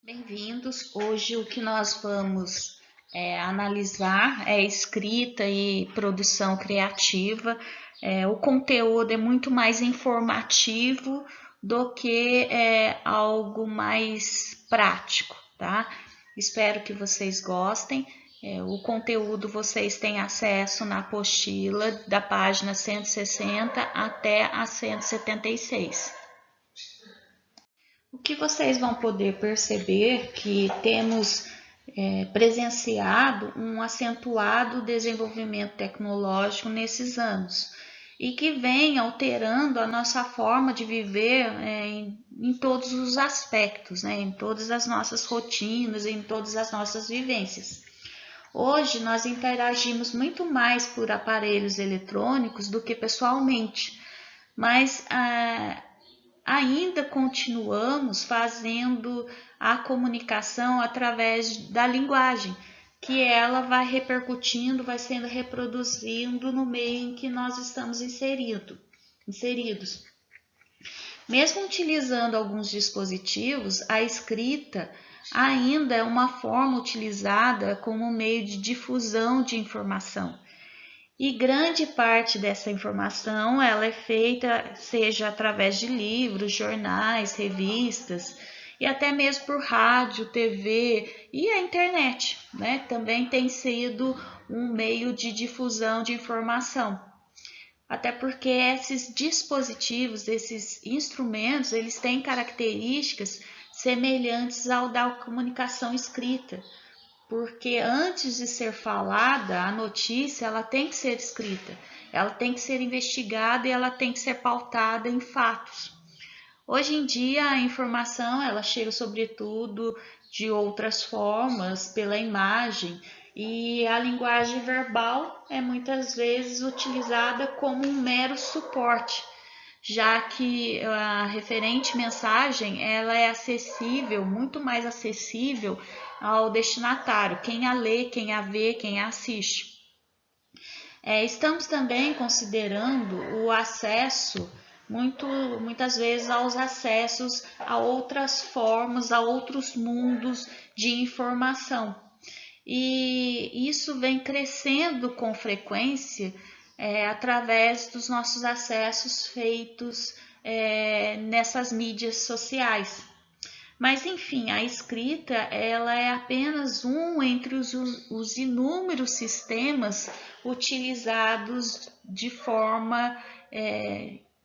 Bem-vindos. Hoje o que nós vamos analisar é escrita e produção criativa. O conteúdo é muito mais informativo do que algo mais prático, tá? Espero que vocês gostem. O conteúdo vocês têm acesso na apostila da página 160 até a 176. O que vocês vão poder perceber que temos presenciado um acentuado desenvolvimento tecnológico nesses anos e que vem alterando a nossa forma de viver em todos os aspectos, né, em todas as nossas rotinas, em todas as nossas vivências. Hoje nós interagimos muito mais por aparelhos eletrônicos do que pessoalmente, mas ainda continuamos fazendo a comunicação através da linguagem, que ela vai repercutindo, vai sendo reproduzindo no meio em que nós estamos inseridos. Mesmo utilizando alguns dispositivos, a escrita ainda é uma forma utilizada como meio de difusão de informação. E grande parte dessa informação ela é feita seja através de livros, jornais, revistas e até mesmo por rádio, TV e a internet, né? Também tem sido um meio de difusão de informação. Até porque esses dispositivos, esses instrumentos, eles têm características semelhantes ao da comunicação escrita, porque antes de ser falada, a notícia ela tem que ser escrita, ela tem que ser investigada e ela tem que ser pautada em fatos. Hoje em dia a informação ela chega sobretudo de outras formas, pela imagem, e a linguagem verbal é muitas vezes utilizada como um mero suporte, já que a referente mensagem ela é acessível, muito mais acessível ao destinatário, quem a lê, quem a vê, quem a assiste. Estamos também considerando o acesso, muitas vezes, aos acessos a outras formas, a outros mundos de informação. E isso vem crescendo com frequência através dos nossos acessos feitos nessas mídias sociais. Mas enfim, a escrita ela é apenas um entre os inúmeros sistemas utilizados de forma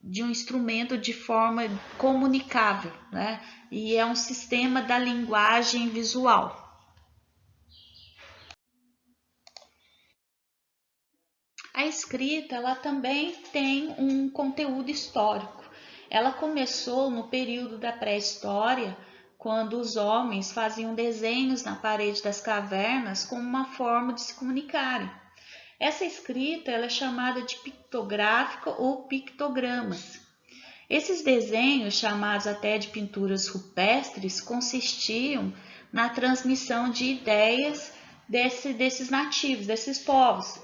de um instrumento de forma comunicável, né? E é um sistema da linguagem visual. A escrita ela também tem um conteúdo histórico. Ela começou no período da pré-história, quando os homens faziam desenhos na parede das cavernas como uma forma de se comunicarem. Essa escrita ela é chamada de pictográfica ou pictogramas. Esses desenhos, chamados até de pinturas rupestres, consistiam na transmissão de ideias desses nativos, desses povos,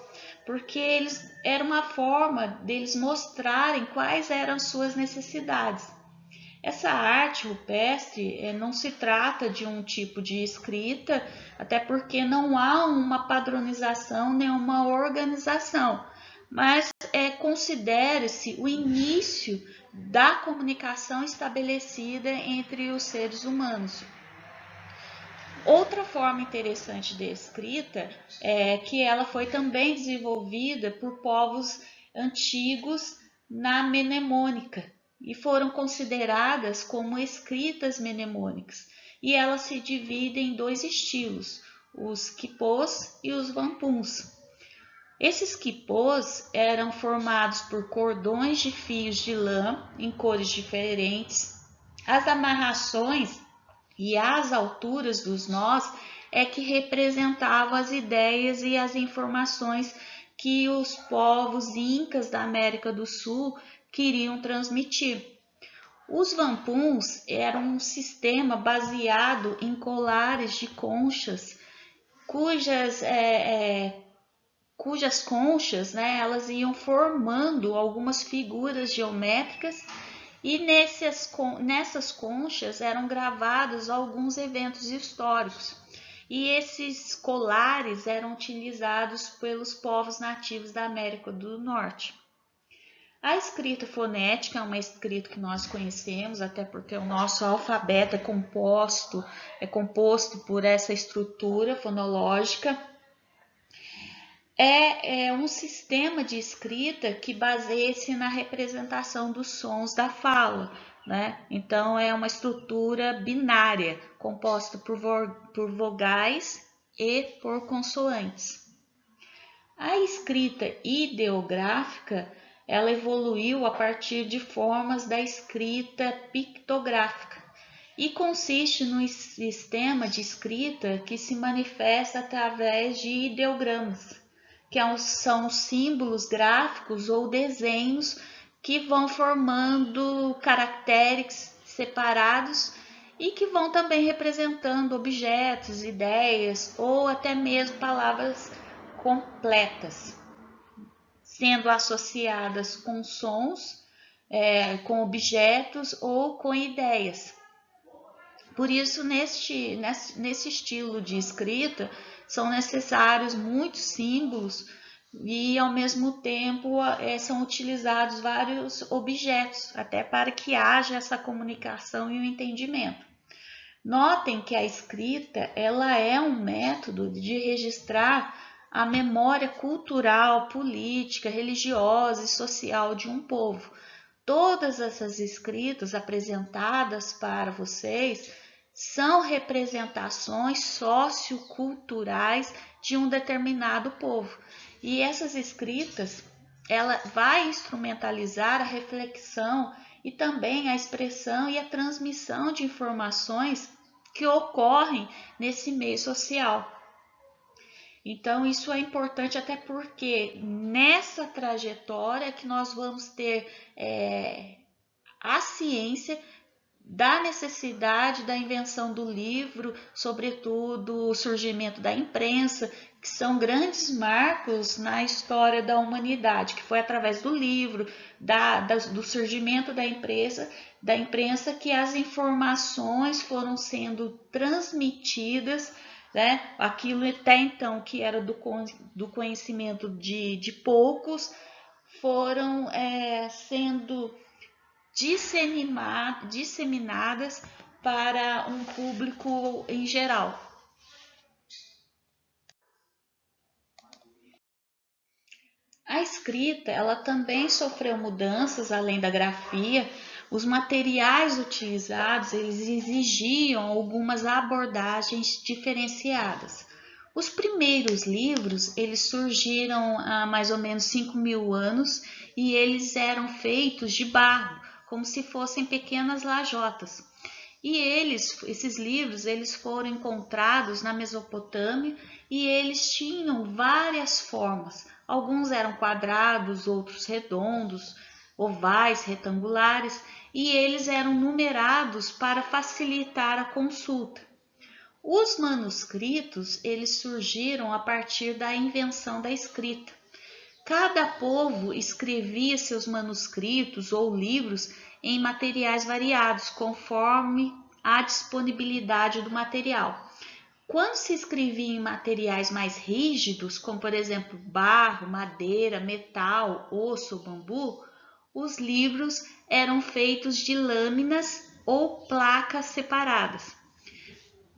porque eles era uma forma deles mostrarem quais eram suas necessidades. Essa arte rupestre não se trata de um tipo de escrita, até porque não há uma padronização nem uma organização, mas considere-se o início da comunicação estabelecida entre os seres humanos. Outra forma interessante de escrita é que ela foi também desenvolvida por povos antigos na mnemônica e foram consideradas como escritas mnemônicas. E elas se dividem em dois estilos, os quipôs e os vampuns. Esses quipôs eram formados por cordões de fios de lã em cores diferentes. As amarrações e as alturas dos nós é que representavam as ideias e as informações que os povos incas da América do Sul queriam transmitir. Os vampuns eram um sistema baseado em colares de conchas, cujas conchas, né, elas iam formando algumas figuras geométricas E nessas conchas eram gravados alguns eventos históricos. E esses colares eram utilizados pelos povos nativos da América do Norte. A escrita fonética é uma escrita que nós conhecemos, até porque o nosso alfabeto é composto por essa estrutura fonológica. É um sistema de escrita que baseia-se na representação dos sons da fala, né? Então, é uma estrutura binária, composta por vogais e por consoantes. A escrita ideográfica, ela evoluiu a partir de formas da escrita pictográfica e consiste no sistema de escrita que se manifesta através de ideogramas, que são símbolos gráficos ou desenhos que vão formando caracteres separados e que vão também representando objetos, ideias ou até mesmo palavras completas, sendo associadas com sons, com objetos ou com ideias. Por isso, nesse estilo de escrita, são necessários muitos símbolos e, ao mesmo tempo, são utilizados vários objetos, até para que haja essa comunicação e o entendimento. Notem que a escrita ela é um método de registrar a memória cultural, política, religiosa e social de um povo. Todas essas escritas apresentadas para vocês são representações socioculturais de um determinado povo. E essas escritas, ela vai instrumentalizar a reflexão e também a expressão e a transmissão de informações que ocorrem nesse meio social. Então, isso é importante até porque nessa trajetória que nós vamos ter a ciência da necessidade da invenção do livro, sobretudo o surgimento da imprensa, que são grandes marcos na história da humanidade, que foi através do livro, do surgimento da imprensa que as informações foram sendo transmitidas, né? Aquilo até então que era do conhecimento de poucos, foram sendo disseminadas para um público em geral. A escrita, ela também sofreu mudanças além da grafia. Os materiais utilizados, eles exigiam algumas abordagens diferenciadas. Os primeiros livros, eles surgiram há mais ou menos 5.000 anos e eles eram feitos de barro, como se fossem pequenas lajotas. E esses livros, eles foram encontrados na Mesopotâmia e eles tinham várias formas. Alguns eram quadrados, outros redondos, ovais, retangulares, e eles eram numerados para facilitar a consulta. Os manuscritos, eles surgiram a partir da invenção da escrita. Cada povo escrevia seus manuscritos ou livros em materiais variados, conforme a disponibilidade do material. Quando se escrevia em materiais mais rígidos, como por exemplo barro, madeira, metal, osso ou bambu, os livros eram feitos de lâminas ou placas separadas.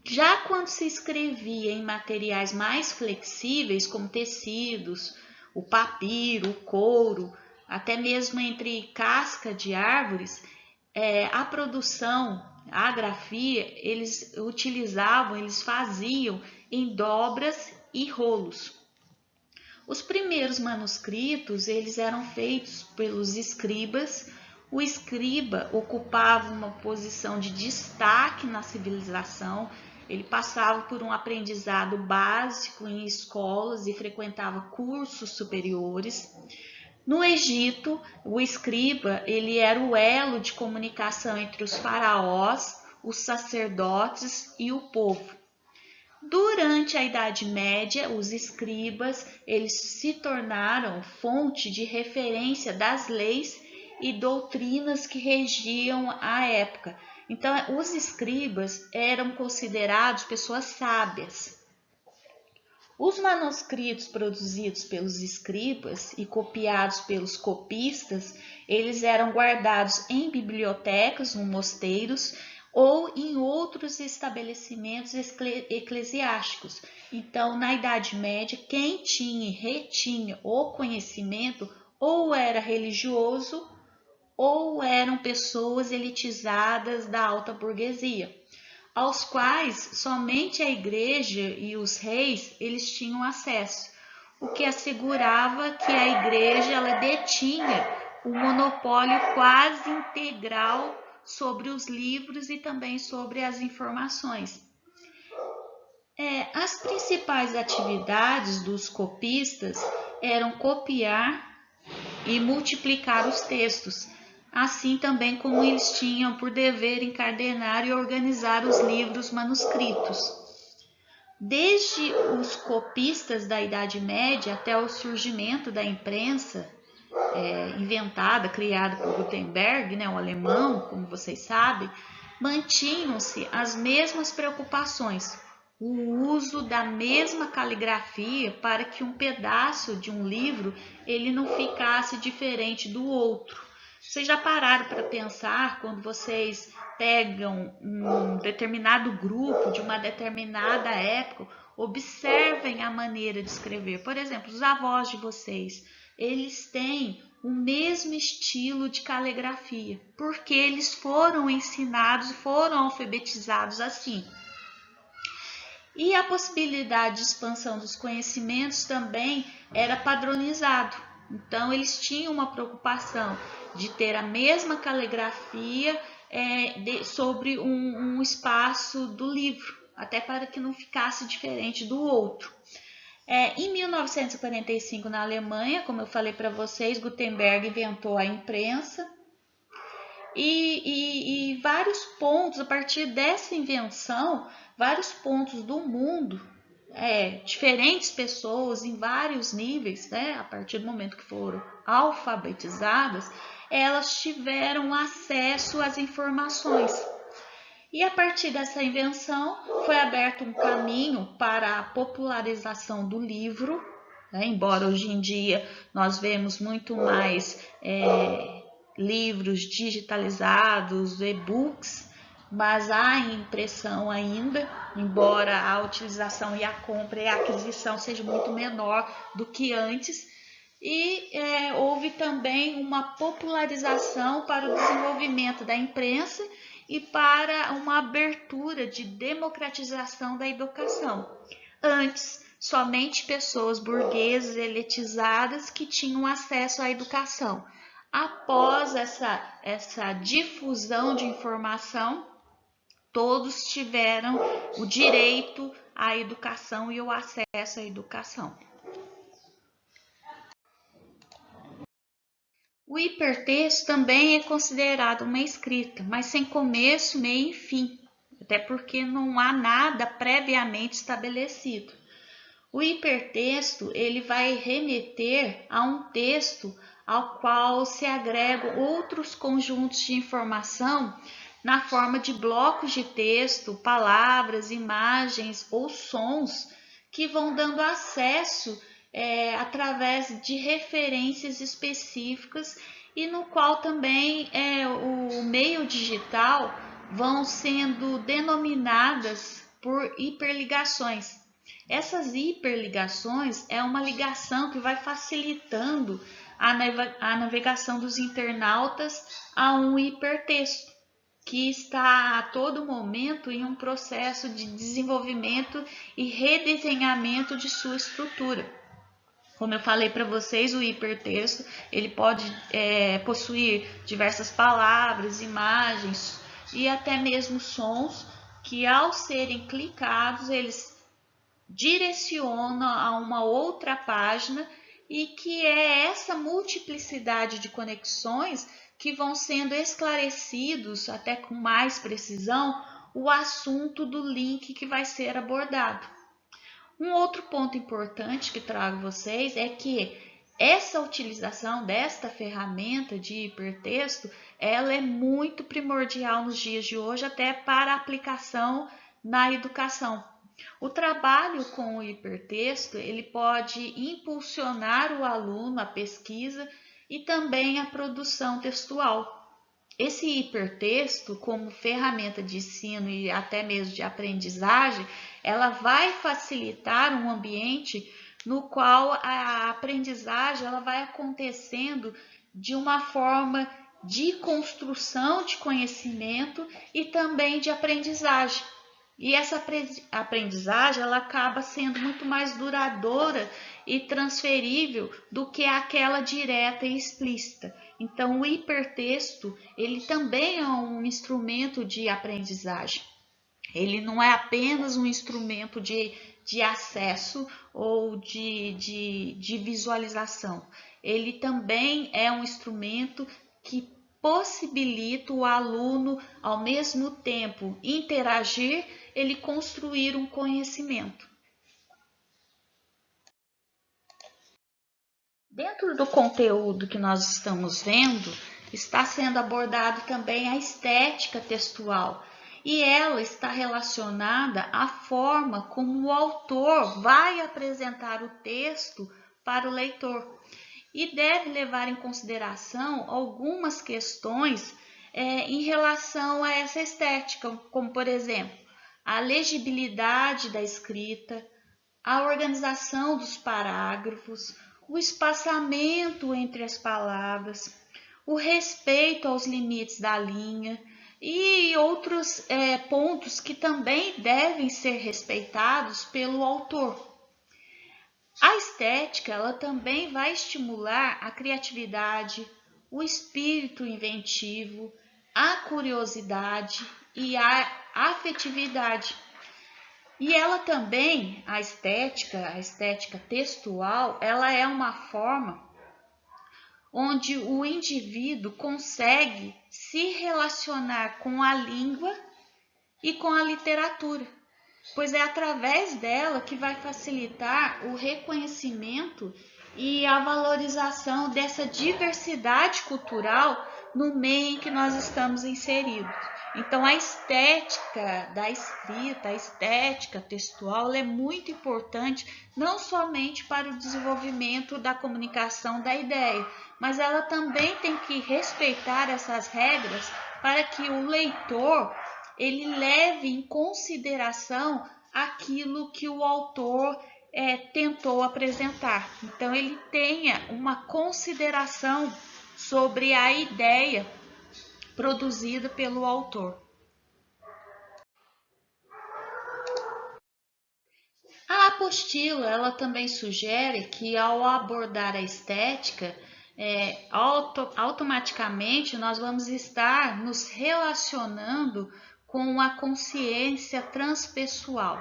Já quando se escrevia em materiais mais flexíveis, como tecidos, o papiro, o couro, até mesmo entre casca de árvores, a produção, a grafia, eles faziam em dobras e rolos. Os primeiros manuscritos, eles eram feitos pelos escribas. O escriba ocupava uma posição de destaque na civilização. Ele passava por um aprendizado básico em escolas e frequentava cursos superiores. No Egito, o escriba ele era o elo de comunicação entre os faraós, os sacerdotes e o povo. Durante a Idade Média, os escribas eles se tornaram fonte de referência das leis e doutrinas que regiam a época. Então, os escribas eram considerados pessoas sábias. Os manuscritos produzidos pelos escribas e copiados pelos copistas, eles eram guardados em bibliotecas, em mosteiros ou em outros estabelecimentos eclesiásticos. Então, na Idade Média, quem tinha e retinha o conhecimento ou era religioso ou eram pessoas elitizadas da alta burguesia, aos quais somente a igreja e os reis eles tinham acesso, o que assegurava que a igreja ela detinha o monopólio quase integral sobre os livros e também sobre as informações. As principais atividades dos copistas eram copiar e multiplicar os textos, assim também como eles tinham por dever encadernar e organizar os livros manuscritos. Desde os copistas da Idade Média até o surgimento da imprensa, criada por Gutenberg, o alemão, como vocês sabem, mantinham-se as mesmas preocupações, o uso da mesma caligrafia para que um pedaço de um livro ele não ficasse diferente do outro. Vocês já pararam para pensar quando vocês pegam um determinado grupo de uma determinada época, observem a maneira de escrever. Por exemplo, os avós de vocês, eles têm o mesmo estilo de caligrafia, porque eles foram ensinados, foram alfabetizados assim. E a possibilidade de expansão dos conhecimentos também era padronizado. Então, eles tinham uma preocupação de ter a mesma caligrafia sobre um espaço do livro, até para que não ficasse diferente do outro. Em 1945, na Alemanha, como eu falei para vocês, Gutenberg inventou a imprensa e vários pontos, a partir dessa invenção, vários pontos do mundo, diferentes pessoas em vários níveis, a partir do momento que foram alfabetizadas, elas tiveram acesso às informações. E a partir dessa invenção foi aberto um caminho para a popularização do livro, embora hoje em dia nós vemos muito mais livros digitalizados, e-books, mas há impressão ainda, embora a utilização e a compra e a aquisição seja muito menor do que antes. E houve também uma popularização para o desenvolvimento da imprensa e para uma abertura de democratização da educação. Antes, somente pessoas burguesas elitizadas que tinham acesso à educação. Após essa difusão de informação, todos tiveram o direito à educação e o acesso à educação. O hipertexto também é considerado uma escrita, mas sem começo, meio e fim, até porque não há nada previamente estabelecido. O hipertexto ele vai remeter a um texto ao qual se agregam outros conjuntos de informação na forma de blocos de texto, palavras, imagens ou sons que vão dando acesso através de referências específicas e no qual também o meio digital vão sendo denominadas por hiperligações. Essas hiperligações é uma ligação que vai facilitando a navegação dos internautas a um hipertexto, que está a todo momento em um processo de desenvolvimento e redesenhamento de sua estrutura. Como eu falei para vocês, o hipertexto ele pode possuir diversas palavras, imagens e até mesmo sons que, ao serem clicados, eles direcionam a uma outra página e que é essa multiplicidade de conexões que vão sendo esclarecidos até com mais precisão o assunto do link que vai ser abordado. Um outro ponto importante que trago vocês é que essa utilização desta ferramenta de hipertexto, ela é muito primordial nos dias de hoje, até para aplicação na educação. O trabalho com o hipertexto, ele pode impulsionar o aluno à pesquisa e também à produção textual. Esse hipertexto, como ferramenta de ensino e até mesmo de aprendizagem, ela vai facilitar um ambiente no qual a aprendizagem ela vai acontecendo de uma forma de construção de conhecimento e também de aprendizagem. E essa aprendizagem ela acaba sendo muito mais duradoura e transferível do que aquela direta e explícita. Então, o hipertexto ele também é um instrumento de aprendizagem. Ele não é apenas um instrumento de acesso ou de visualização. Ele também é um instrumento que possibilita o aluno, ao mesmo tempo, interagir, ele construir um conhecimento. Dentro do conteúdo que nós estamos vendo, está sendo abordado também a estética textual, e ela está relacionada à forma como o autor vai apresentar o texto para o leitor e deve levar em consideração algumas questões em relação a essa estética, como por exemplo, a legibilidade da escrita, a organização dos parágrafos, o espaçamento entre as palavras, o respeito aos limites da linha e outros pontos que também devem ser respeitados pelo autor. A estética ela também vai estimular a criatividade, o espírito inventivo, a curiosidade e a afetividade. E ela também, a estética textual, ela é uma forma onde o indivíduo consegue se relacionar com a língua e com a literatura, pois é através dela que vai facilitar o reconhecimento e a valorização dessa diversidade cultural no meio em que nós estamos inseridos. Então, a estética da escrita, a estética textual, é muito importante, não somente para o desenvolvimento da comunicação da ideia, mas ela também tem que respeitar essas regras para que o leitor ele leve em consideração aquilo que o autor tentou apresentar. Então, ele tenha uma consideração sobre a ideia produzida pelo autor. A apostila ela também sugere que ao abordar a estética, automaticamente nós vamos estar nos relacionando com a consciência transpessoal.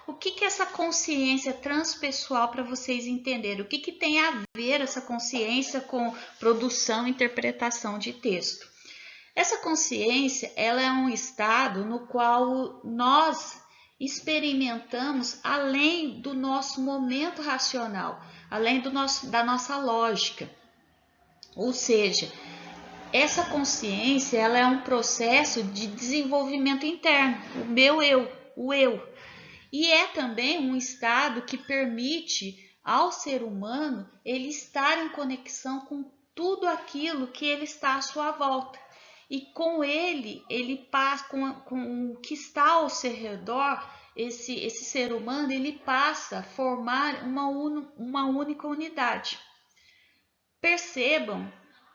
O que é essa consciência transpessoal para vocês entenderem? O que tem a ver essa consciência com produção e interpretação de texto? Essa consciência ela é um estado no qual nós experimentamos além do nosso momento racional, além da nossa lógica. Ou seja, essa consciência ela é um processo de desenvolvimento interno, o meu eu, o eu. E é também um estado que permite ao ser humano ele estar em conexão com tudo aquilo que ele está à sua volta. E com ele passa, com o que está ao seu redor, esse ser humano, ele passa a formar uma única unidade. Percebam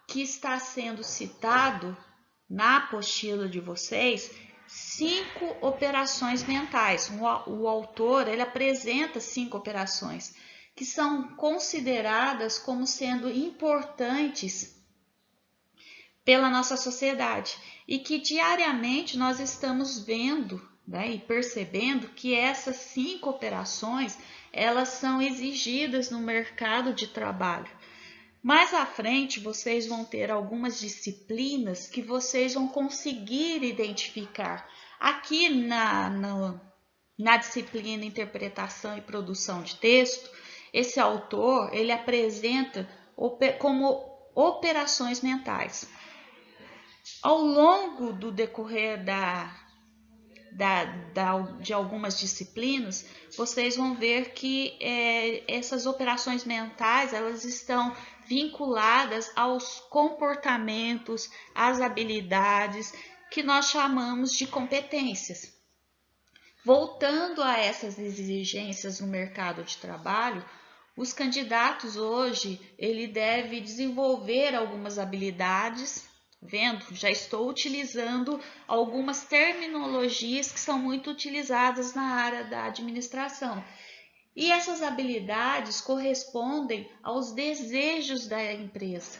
que está sendo citado na apostila de vocês 5 operações mentais. O autor ele apresenta 5 operações que são consideradas como sendo importantes pela nossa sociedade e que diariamente nós estamos vendo, né, e percebendo que essas 5 operações elas são exigidas no mercado de trabalho. Mais à frente vocês vão ter algumas disciplinas que vocês vão conseguir identificar. Aqui na disciplina Interpretação e Produção de Texto, esse autor ele apresenta como operações mentais. Ao longo do decorrer de algumas disciplinas, vocês vão ver que essas operações mentais elas estão vinculadas aos comportamentos, às habilidades que nós chamamos de competências. Voltando a essas exigências no mercado de trabalho, os candidatos hoje ele deve desenvolver algumas habilidades. Vendo? Já estou utilizando algumas terminologias que são muito utilizadas na área da administração. E essas habilidades correspondem aos desejos da empresa,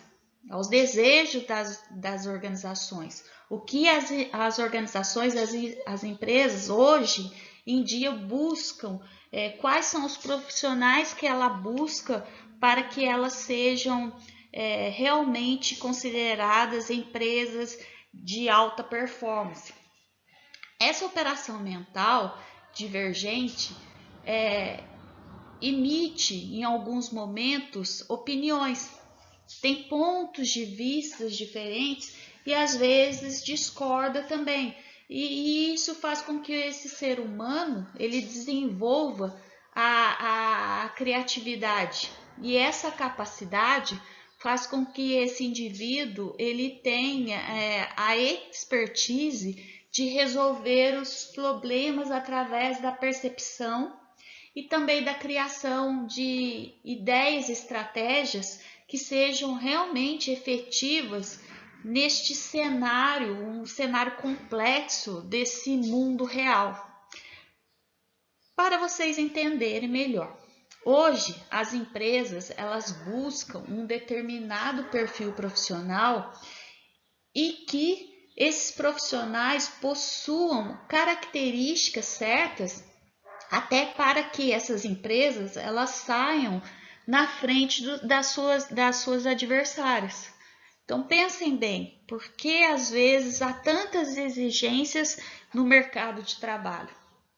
aos desejos das organizações. O que as organizações, as empresas hoje em dia buscam, quais são os profissionais que ela busca para que elas sejam realmente consideradas empresas de alta performance. Essa operação mental divergente emite em alguns momentos opiniões, tem pontos de vista diferentes e às vezes discorda também. E isso faz com que esse ser humano ele desenvolva a criatividade. E essa capacidade faz com que esse indivíduo ele tenha a expertise de resolver os problemas através da percepção e também da criação de ideias e estratégias que sejam realmente efetivas neste cenário, um cenário complexo desse mundo real. Para vocês entenderem melhor, hoje as empresas elas buscam um determinado perfil profissional e que esses profissionais possuam características certas até para que essas empresas elas saiam na frente das suas adversárias. Então pensem bem, porque às vezes há tantas exigências no mercado de trabalho?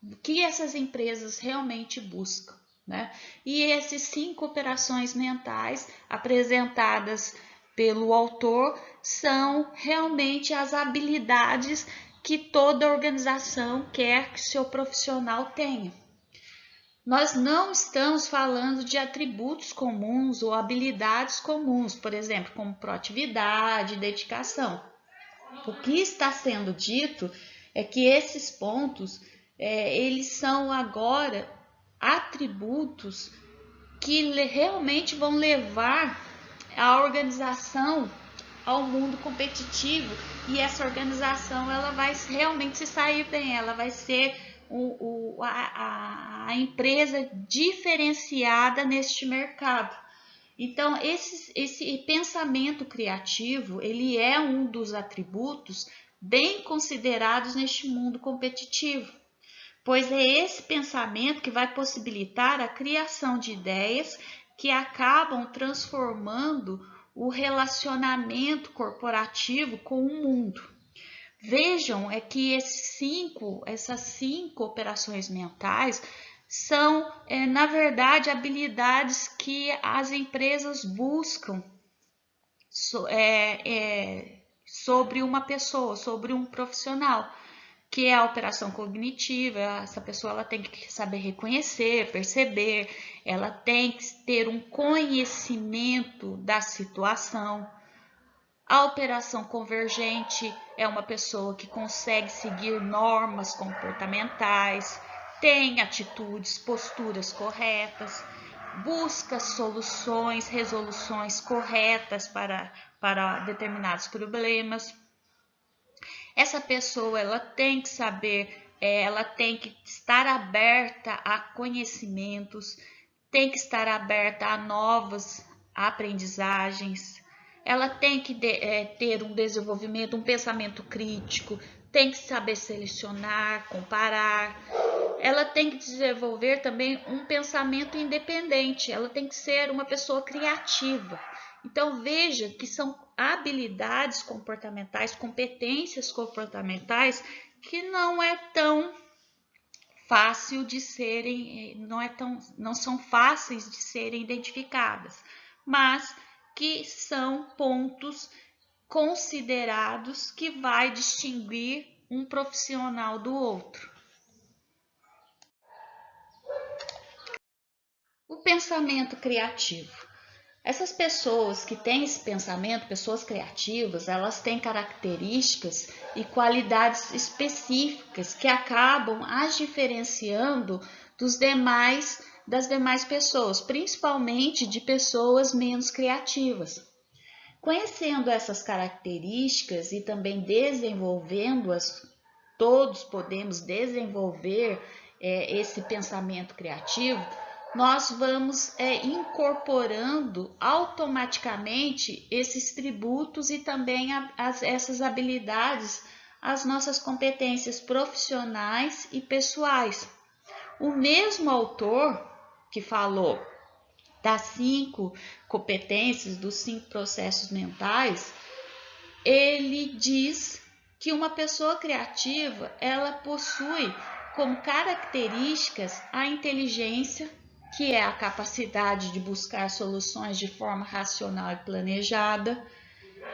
O que essas empresas realmente buscam, né? E essas 5 operações mentais apresentadas pelo autor são realmente as habilidades que toda organização quer que seu profissional tenha. Nós não estamos falando de atributos comuns ou habilidades comuns, por exemplo, como proatividade, dedicação. O que está sendo dito é que esses pontos, eles são agora atributos que realmente vão levar a organização ao mundo competitivo e essa organização ela vai realmente se sair bem, ela vai ser a empresa diferenciada neste mercado. Então, esse pensamento criativo, ele é um dos atributos bem considerados neste mundo competitivo, pois é esse pensamento que vai possibilitar a criação de ideias que acabam transformando o relacionamento corporativo com o mundo. Vejam que essas 5 operações mentais são, na verdade, habilidades que as empresas buscam sobre uma pessoa, sobre um profissional, que é a operação cognitiva. Essa pessoa ela tem que saber reconhecer, perceber, ela tem que ter um conhecimento da situação. A operação convergente é uma pessoa que consegue seguir normas comportamentais, tem atitudes, posturas corretas, busca soluções, resoluções corretas para determinados problemas. Essa pessoa ela tem que saber, ela tem que estar aberta a conhecimentos, tem que estar aberta a novas aprendizagens. Ela tem que ter um desenvolvimento, um pensamento crítico, tem que saber selecionar, comparar. Ela tem que desenvolver também um pensamento independente, ela tem que ser uma pessoa criativa. Então, veja que são habilidades comportamentais, competências comportamentais que não é tão fácil de serem, não são fáceis de serem identificadas, mas que são pontos considerados que vai distinguir um profissional do outro. O pensamento criativo. Essas pessoas que têm esse pensamento, pessoas criativas, elas têm características e qualidades específicas que acabam as diferenciando das demais pessoas, principalmente de pessoas menos criativas. Conhecendo essas características e também desenvolvendo-as, todos podemos desenvolver esse pensamento criativo, nós vamos incorporando automaticamente esses tributos e também essas habilidades às nossas competências profissionais e pessoais. O mesmo autor que falou das 5 competências, dos 5 processos mentais, ele diz que uma pessoa criativa, ela possui como características a inteligência, que é a capacidade de buscar soluções de forma racional e planejada.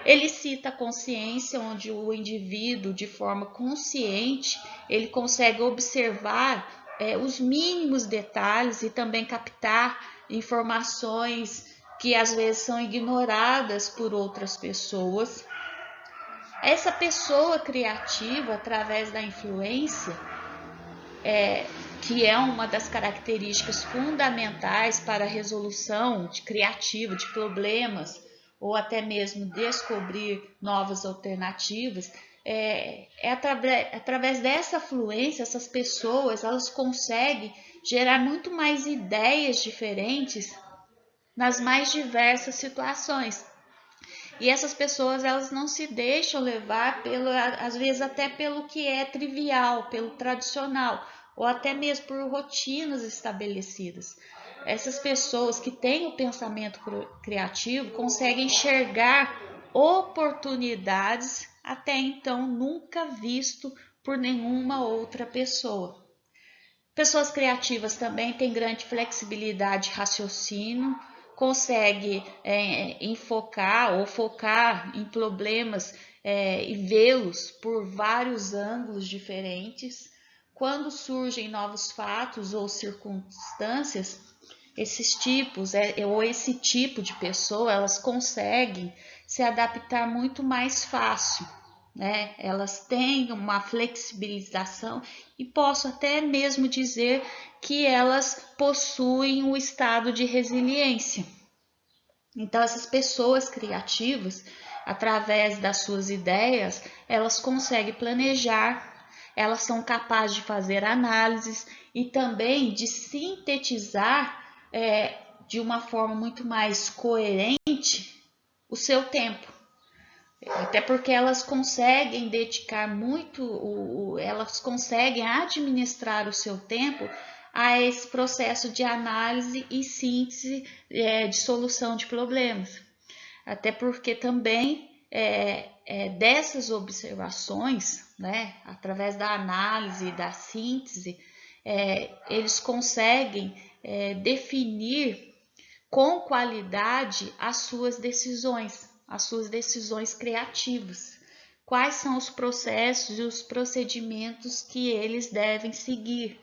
Ele cita a consciência, onde o indivíduo, de forma consciente, ele consegue observar os mínimos detalhes e também captar informações que às vezes são ignoradas por outras pessoas. Essa pessoa criativa, através da influência, que é uma das características fundamentais para a resolução criativa de problemas ou até mesmo descobrir novas alternativas, através dessa fluência, essas pessoas elas conseguem gerar muito mais ideias diferentes nas mais diversas situações. E essas pessoas elas não se deixam levar às vezes até pelo que é trivial, pelo tradicional, ou até mesmo por rotinas estabelecidas. Essas pessoas que têm o pensamento criativo conseguem enxergar oportunidades até então nunca visto por nenhuma outra pessoa. Pessoas criativas também têm grande flexibilidade de raciocínio, consegue enfocar ou focar em problemas e vê-los por vários ângulos diferentes. Quando surgem novos fatos ou circunstâncias, esses tipos ou esse tipo de pessoa, elas conseguem se adaptar muito mais fácil, né? Elas têm uma flexibilização e posso até mesmo dizer que elas possuem o estado de resiliência. Então, essas pessoas criativas, através das suas ideias, elas conseguem planejar, elas são capazes de fazer análises e também de sintetizar de uma forma muito mais coerente o seu tempo. Até porque elas conseguem dedicar muito, elas conseguem administrar o seu tempo a esse processo de análise e síntese de solução de problemas. Até porque também dessas observações, né, através da análise e da síntese, eles conseguem definir com qualidade as suas decisões criativas. Quais são os processos e os procedimentos que eles devem seguir.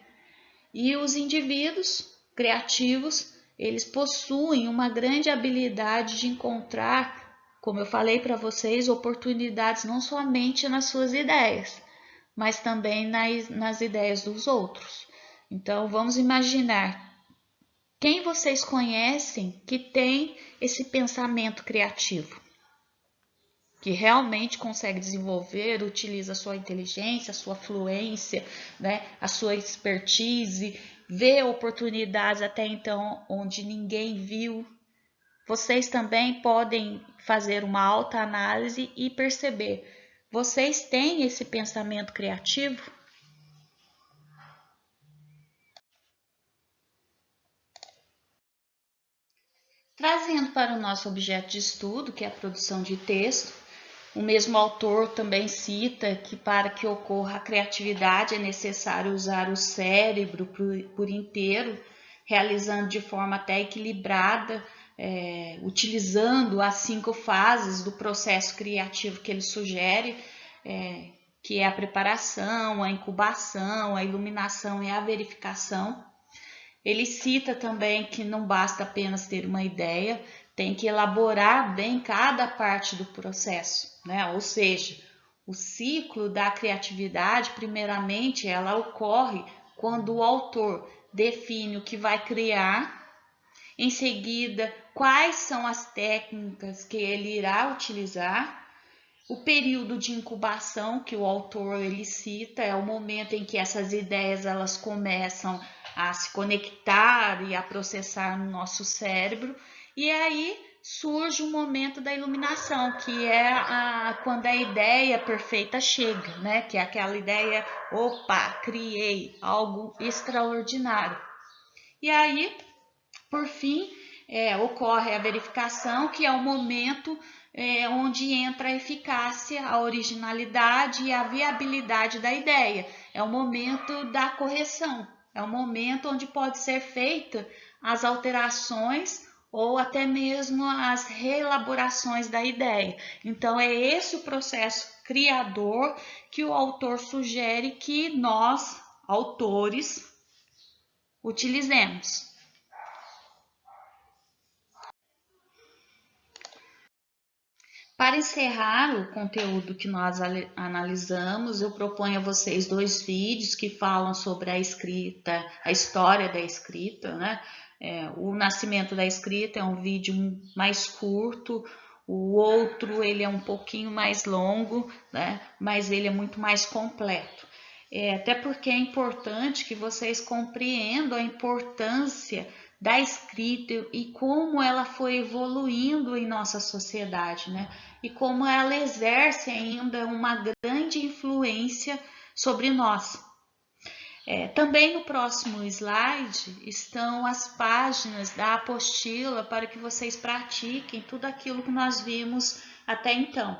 E os indivíduos criativos, eles possuem uma grande habilidade de encontrar, como eu falei para vocês, oportunidades não somente nas suas ideias, mas também nas ideias dos outros. Então, vamos imaginar quem vocês conhecem que tem esse pensamento criativo, que realmente consegue desenvolver, utiliza a sua inteligência, a sua fluência, né, a sua expertise, vê oportunidades até então onde ninguém viu. Vocês também podem fazer uma autoanálise e perceber, vocês têm esse pensamento criativo? Trazendo para o nosso objeto de estudo, que é a produção de texto, O mesmo autor também cita que para que ocorra a criatividade é necessário usar o cérebro por inteiro, realizando de forma até equilibrada, utilizando as 5 fases do processo criativo que ele sugere, que é a preparação, a incubação, a iluminação e a verificação. Ele cita também que não basta apenas ter uma ideia, tem que elaborar bem cada parte do processo, né? Ou seja, o ciclo da criatividade, primeiramente, ela ocorre quando o autor define o que vai criar, em seguida, quais são as técnicas que ele irá utilizar. O período de incubação que o autor ele cita é o momento em que essas ideias elas começam a se conectar e a processar no nosso cérebro, e aí surge o momento da iluminação, que é quando a ideia perfeita chega, né? Que é aquela ideia, opa, criei algo extraordinário. E aí, por fim, ocorre a verificação, que é o momento onde entra a eficácia, a originalidade e a viabilidade da ideia. É o momento da correção, é o momento onde pode ser feita as alterações ou até mesmo as reelaborações da ideia. Então, é esse o processo criador que o autor sugere que nós, autores, utilizemos. Para encerrar o conteúdo que nós analisamos, eu proponho a vocês 2 vídeos que falam sobre a escrita, a história da escrita, né? O Nascimento da Escrita é um vídeo mais curto, o outro ele é um pouquinho mais longo, né? Mas ele é muito mais completo. Até porque é importante que vocês compreendam a importância da escrita e como ela foi evoluindo em nossa sociedade, né? E como ela exerce ainda uma grande influência sobre nós. Também no próximo slide estão as páginas da apostila para que vocês pratiquem tudo aquilo que nós vimos até então.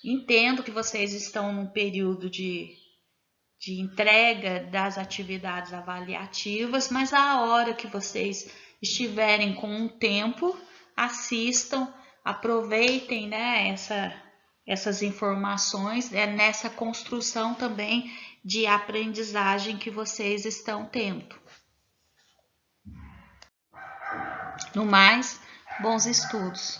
Entendo que vocês estão num período de entrega das atividades avaliativas, mas a hora que vocês estiverem com um tempo, assistam, aproveitem, né, essas informações, nessa construção também de aprendizagem que vocês estão tendo. No mais, bons estudos!